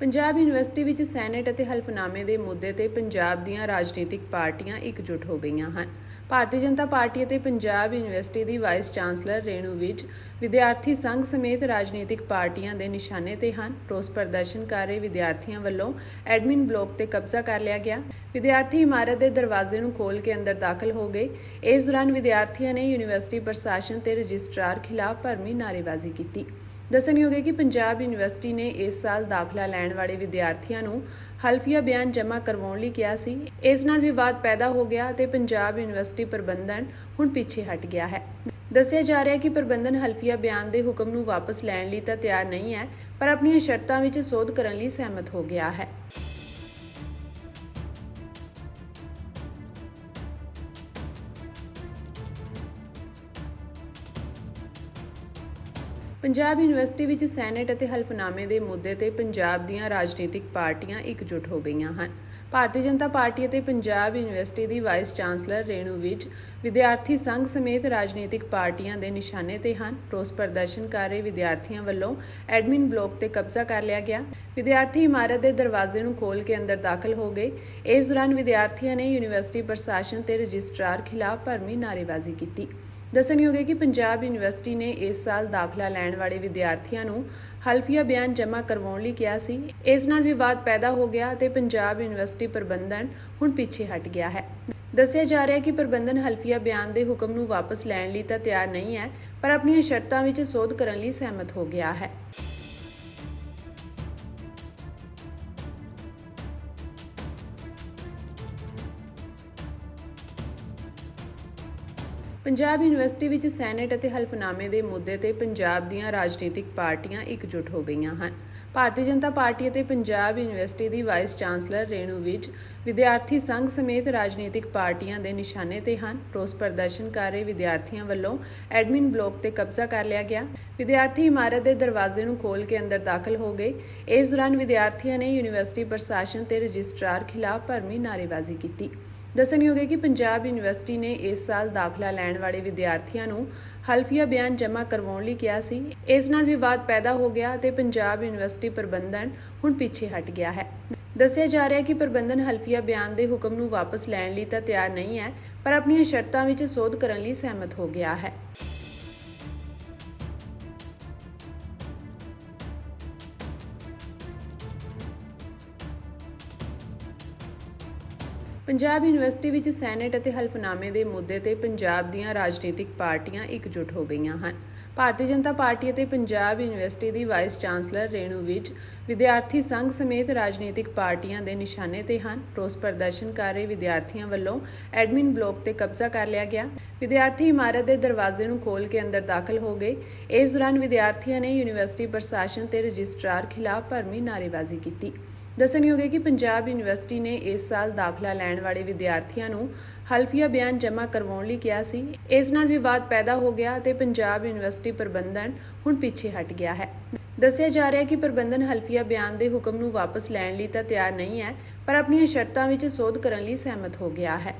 Punjab university ਵਿੱਚ senate ਅਤੇ ਹਲਫਨਾਮੇ ਦੇ ਮੁੱਦੇ ਤੇ ਪੰਜਾਬ ਦੀਆਂ ਰਾਜਨੀਤਿਕ ਪਾਰਟੀਆਂ ਇਕਜੁੱਟ ਹੋ ਗਈਆਂ ਹਨ। ਭਾਰਤੀ ਜਨਤਾ ਪਾਰਟੀ ਅਤੇ ਪੰਜਾਬ ਯੂਨੀਵਰਸਿਟੀ ਦੀ ਵਾਈਸ ਚਾਂਸਲਰ ਰੇਣੂ ਵਿਜ ਵਿਦਿਆਰਥੀ ਸੰਘ ਸਮੇਤ ਰਾਜਨੀਤਿਕ ਪਾਰਟੀਆਂ ਦੇ ਨਿਸ਼ਾਨੇ ਤੇ ਹਨ। ਰੋਸ ਪ੍ਰਦਰਸ਼ਨ ਕਰ ਰਹੇ ਵਿਦਿਆਰਥੀਆਂ ਵੱਲੋਂ ਐਡਮਿਨ ਬਲਾਕ ਤੇ ਕਬਜ਼ਾ ਕਰ ਲਿਆ ਗਿਆ। ਵਿਦਿਆਰਥੀ ਇਮਾਰਤ ਦੇ ਦਰਵਾਜ਼ੇ ਨੂੰ ਖੋਲ੍ਹ ਕੇ ਅੰਦਰ ਦਾਖਲ ਹੋ ਗਏ। ਇਸ ਦੌਰਾਨ ਵਿਦਿਆਰਥੀਆਂ ਨੇ ਯੂਨੀਵਰਸਿਟੀ ਪ੍ਰਸ਼ਾਸਨ ਤੇ ਰਜਿਸਟਰਾਰ ਖਿਲਾਫ ਭਰਵੀਂ ਨਾਅਰੇਬਾਜ਼ੀ ਕੀਤੀ। ਦੱਸਣਯੋਗ ਹੈ ਕਿ ਪੰਜਾਬ ਯੂਨੀਵਰਸਿਟੀ ਨੇ ਇਸ ਸਾਲ ਦਾਖਲਾ ਲੈਣ ਵਾਲੇ ਵਿਦਿਆਰਥੀਆਂ ਨੂੰ ਹਲਫੀਆ ਬਿਆਨ ਜਮ੍ਹਾਂ ਕਰਵਾਉਣ ਲਈ ਕਿਹਾ ਸੀ। ਇਸ ਨਾਲ ਵਿਵਾਦ ਪੈਦਾ ਹੋ ਗਿਆ ਅਤੇ ਪੰਜਾਬ ਯੂਨੀਵਰਸਿਟੀ ਪ੍ਰਬੰਧਨ ਹੁਣ ਪਿੱਛੇ ਹਟ ਗਿਆ ਹੈ। ਦੱਸਿਆ ਜਾ ਰਿਹਾ ਹੈ ਕਿ ਪ੍ਰਬੰਧਨ ਹਲਫੀਆ ਬਿਆਨ ਦੇ ਹੁਕਮ ਨੂੰ ਵਾਪਸ ਲੈਣ ਲਈ ਤਾਂ ਤਿਆਰ ਨਹੀਂ ਹੈ, ਪਰ ਆਪਣੀਆਂ ਸ਼ਰਤਾਂ ਵਿੱਚ ਸੋਧ ਕਰਨ ਲਈ ਸਹਿਮਤ ਹੋ ਗਿਆ ਹੈ। ਪੰਜਾਬ ਯੂਨੀਵਰਸਿਟੀ ਵਿੱਚ ਸੈਨੇਟ ਅਤੇ ਹਲਫਨਾਮੇ ਦੇ ਮੁੱਦੇ ਤੇ ਪੰਜਾਬ ਦੀਆਂ ਰਾਜਨੀਤਿਕ ਪਾਰਟੀਆਂ ਇਕਜੁੱਟ ਹੋ ਗਈਆਂ ਹਨ। ਭਾਰਤੀ ਜਨਤਾ ਪਾਰਟੀ ਅਤੇ ਪੰਜਾਬ ਯੂਨੀਵਰਸਿਟੀ ਦੀ ਵਾਈਸ ਚਾਂਸਲਰ ਰੇਣੂ ਵਿਜ ਵਿਦਿਆਰਥੀ ਸੰਘ ਸਮੇਤ ਰਾਜਨੀਤਿਕ ਪਾਰਟੀਆਂ ਦੇ ਨਿਸ਼ਾਨੇ ਤੇ ਹਨ। ਰੋਸ ਪ੍ਰਦਰਸ਼ਨ ਕਰ ਰਹੇ ਵਿਦਿਆਰਥੀਆਂ ਵੱਲੋਂ ਐਡਮਿਨ ਬਲਾਕ ਤੇ ਕਬਜ਼ਾ ਕਰ ਲਿਆ ਗਿਆ। ਵਿਦਿਆਰਥੀ ਇਮਾਰਤ ਦੇ ਦਰਵਾਜ਼ੇ ਨੂੰ ਖੋਲ੍ਹ ਕੇ ਅੰਦਰ ਦਾਖਲ ਹੋ ਗਏ। ਇਸ ਦੌਰਾਨ ਵਿਦਿਆਰਥੀਆਂ ਨੇ ਯੂਨੀਵਰਸਿਟੀ ਪ੍ਰਸ਼ਾਸਨ ਤੇ ਰਜਿਸਟਰਾਰ ਖਿਲਾਫ ਭਰਵੀਂ ਨਾਅਰੇਬਾਜ਼ੀ ਕੀਤੀ। ਦੱਸਣਯੋਗ ਹੈ ਕਿ ਪੰਜਾਬ ਯੂਨੀਵਰਸਿਟੀ ਨੇ ਇਸ ਸਾਲ ਦਾਖਲਾ ਲੈਣ ਵਾਲੇ ਵਿਦਿਆਰਥੀਆਂ ਨੂੰ ਹਲਫੀਆ ਬਿਆਨ ਜਮ੍ਹਾਂ ਕਰਵਾਉਣ ਲਈ ਕਿਹਾ ਸੀ। ਇਸ ਨਾਲ ਵਿਵਾਦ ਪੈਦਾ ਹੋ ਗਿਆ ਅਤੇ ਪੰਜਾਬ ਯੂਨੀਵਰਸਿਟੀ ਪ੍ਰਬੰਧਨ ਹੁਣ ਪਿੱਛੇ ਹਟ ਗਿਆ ਹੈ। ਦੱਸਿਆ ਜਾ ਰਿਹਾ ਹੈ ਕਿ ਪ੍ਰਬੰਧਨ ਹਲਫੀਆ ਬਿਆਨ ਦੇ ਹੁਕਮ ਨੂੰ ਵਾਪਸ ਲੈਣ ਲਈ ਤਾਂ ਤਿਆਰ ਨਹੀਂ ਹੈ, ਪਰ ਆਪਣੀਆਂ ਸ਼ਰਤਾਂ ਵਿੱਚ ਸੋਧ ਕਰਨ ਲਈ ਸਹਿਮਤ ਹੋ ਗਿਆ ਹੈ। ਪੰਜਾਬ ਯੂਨੀਵਰਸਿਟੀ ਵਿੱਚ ਸੈਨੇਟ ਅਤੇ ਹਲਫਨਾਮੇ ਦੇ ਮੁੱਦੇ ਤੇ ਪੰਜਾਬ ਦੀਆਂ ਰਾਜਨੀਤਿਕ ਪਾਰਟੀਆਂ ਇਕਜੁੱਟ ਹੋ ਗਈਆਂ ਹਨ। ਭਾਰਤੀ ਜਨਤਾ ਪਾਰਟੀ ਅਤੇ ਪੰਜਾਬ ਯੂਨੀਵਰਸਿਟੀ ਦੀ ਵਾਈਸ ਚਾਂਸਲਰ ਰੇਣੂ ਵਿਜ ਵਿਦਿਆਰਥੀ ਸੰਘ ਸਮੇਤ ਰਾਜਨੀਤਿਕ ਪਾਰਟੀਆਂ ਦੇ ਨਿਸ਼ਾਨੇ ਤੇ ਹਨ। ਰੋਸ ਪ੍ਰਦਰਸ਼ਨ ਕਰ ਰਹੇ ਵਿਦਿਆਰਥੀਆਂ ਵੱਲੋਂ ਐਡਮਿਨ ਬਲਾਕ ਤੇ ਕਬਜ਼ਾ ਕਰ ਲਿਆ ਗਿਆ। ਵਿਦਿਆਰਥੀ ਇਮਾਰਤ ਦੇ ਦਰਵਾਜ਼ੇ ਨੂੰ ਖੋਲ੍ਹ ਕੇ ਅੰਦਰ ਦਾਖਲ ਹੋ ਗਏ। ਇਸ ਦੌਰਾਨ ਵਿਦਿਆਰਥੀਆਂ ਨੇ ਯੂਨੀਵਰਸਿਟੀ ਪ੍ਰਸ਼ਾਸਨ ਤੇ ਰਜਿਸਟਰਾਰ ਖਿਲਾਫ ਭਰਵੀਂ ਨਾਅਰੇਬਾਜ਼ੀ ਕੀਤੀ। ਦੱਸਣਯੋਗ ਹੈ ਕਿ ਪੰਜਾਬ ਯੂਨੀਵਰਸਿਟੀ ਨੇ ਇਸ ਸਾਲ ਦਾਖਲਾ ਲੈਣ ਵਾਲੇ ਵਿਦਿਆਰਥੀਆਂ ਨੂੰ ਹਲਫੀਆ ਬਿਆਨ ਜਮ੍ਹਾਂ ਕਰਵਾਉਣ ਲਈ ਕਿਹਾ ਸੀ। ਇਸ ਨਾਲ ਵਿਵਾਦ ਪੈਦਾ ਹੋ ਗਿਆ ਅਤੇ ਪੰਜਾਬ ਯੂਨੀਵਰਸਿਟੀ ਪ੍ਰਬੰਧਨ ਹੁਣ ਪਿੱਛੇ ਹਟ ਗਿਆ ਹੈ। ਦੱਸਿਆ ਜਾ ਰਿਹਾ ਹੈ ਕਿ ਪ੍ਰਬੰਧਨ ਹਲਫੀਆ ਬਿਆਨ ਦੇ ਹੁਕਮ ਨੂੰ ਵਾਪਸ ਲੈਣ ਲਈ ਤਾਂ ਤਿਆਰ ਨਹੀਂ ਹੈ, ਪਰ ਆਪਣੀਆਂ ਸ਼ਰਤਾਂ ਵਿੱਚ ਸੋਧ ਕਰਨ ਲਈ ਸਹਿਮਤ ਹੋ ਗਿਆ ਹੈ। ਪੰਜਾਬ ਯੂਨੀਵਰਸਿਟੀ ਵਿੱਚ ਸੈਨੇਟ ਅਤੇ ਹਲਫਨਾਮੇ ਦੇ ਮੁੱਦੇ ਤੇ ਪੰਜਾਬ ਦੀਆਂ ਰਾਜਨੀਤਿਕ ਪਾਰਟੀਆਂ ਇਕਜੁੱਟ ਹੋ ਗਈਆਂ ਹਨ। ਭਾਰਤੀ ਜਨਤਾ ਪਾਰਟੀ ਅਤੇ ਪੰਜਾਬ ਯੂਨੀਵਰਸਿਟੀ ਦੀ ਵਾਈਸ ਚਾਂਸਲਰ ਰੇਣੂ ਵਿਜ ਵਿਦਿਆਰਥੀ ਸੰਘ ਸਮੇਤ ਰਾਜਨੀਤਿਕ ਪਾਰਟੀਆਂ ਦੇ ਨਿਸ਼ਾਨੇ ਤੇ ਹਨ। ਰੋਸ ਪ੍ਰਦਰਸ਼ਨ ਕਰ ਰਹੇ ਵਿਦਿਆਰਥੀਆਂ ਵੱਲੋਂ ਐਡਮਿਨ ਬਲਾਕ ਤੇ ਕਬਜ਼ਾ ਕਰ ਲਿਆ ਗਿਆ। ਵਿਦਿਆਰਥੀ ਇਮਾਰਤ ਦੇ ਦਰਵਾਜ਼ੇ ਨੂੰ ਖੋਲ੍ਹ ਕੇ ਅੰਦਰ ਦਾਖਲ ਹੋ ਗਏ। ਇਸ ਦੌਰਾਨ ਵਿਦਿਆਰਥੀਆਂ ਨੇ ਯੂਨੀਵਰਸਿਟੀ ਪ੍ਰਸ਼ਾਸਨ ਤੇ ਰਜਿਸਟਰਾਰ ਖਿਲਾਫ ਭਰਵੀਂ ਨਾਅਰੇਬਾਜ਼ੀ ਕੀਤੀ। ਦੱਸਣਯੋਗ ਹੈ ਕਿ ਪੰਜਾਬ ਯੂਨੀਵਰਸਿਟੀ ਨੇ ਇਸ ਸਾਲ ਦਾਖਲਾ ਲੈਣ ਵਾਲੇ ਵਿਦਿਆਰਥੀਆਂ ਨੂੰ ਹਲਫੀਆ ਬਿਆਨ ਜਮ੍ਹਾਂ ਕਰਵਾਉਣ ਲਈ ਕਿਹਾ ਸੀ। ਇਸ ਨਾਲ ਵਿਵਾਦ ਪੈਦਾ ਹੋ ਗਿਆ ਅਤੇ ਪੰਜਾਬ ਯੂਨੀਵਰਸਿਟੀ ਪ੍ਰਬੰਧਨ ਹੁਣ ਪਿੱਛੇ ਹਟ ਗਿਆ ਹੈ। ਦੱਸਿਆ ਜਾ ਰਿਹਾ ਹੈ ਕਿ ਪ੍ਰਬੰਧਨ ਹਲਫੀਆ ਬਿਆਨ ਦੇ ਹੁਕਮ ਨੂੰ ਵਾਪਸ ਲੈਣ ਲਈ ਤਾਂ ਤਿਆਰ ਨਹੀਂ ਹੈ, ਪਰ ਆਪਣੀਆਂ ਸ਼ਰਤਾਂ ਵਿੱਚ ਸੋਧ ਕਰਨ ਲਈ ਸਹਿਮਤ ਹੋ ਗਿਆ ਹੈ।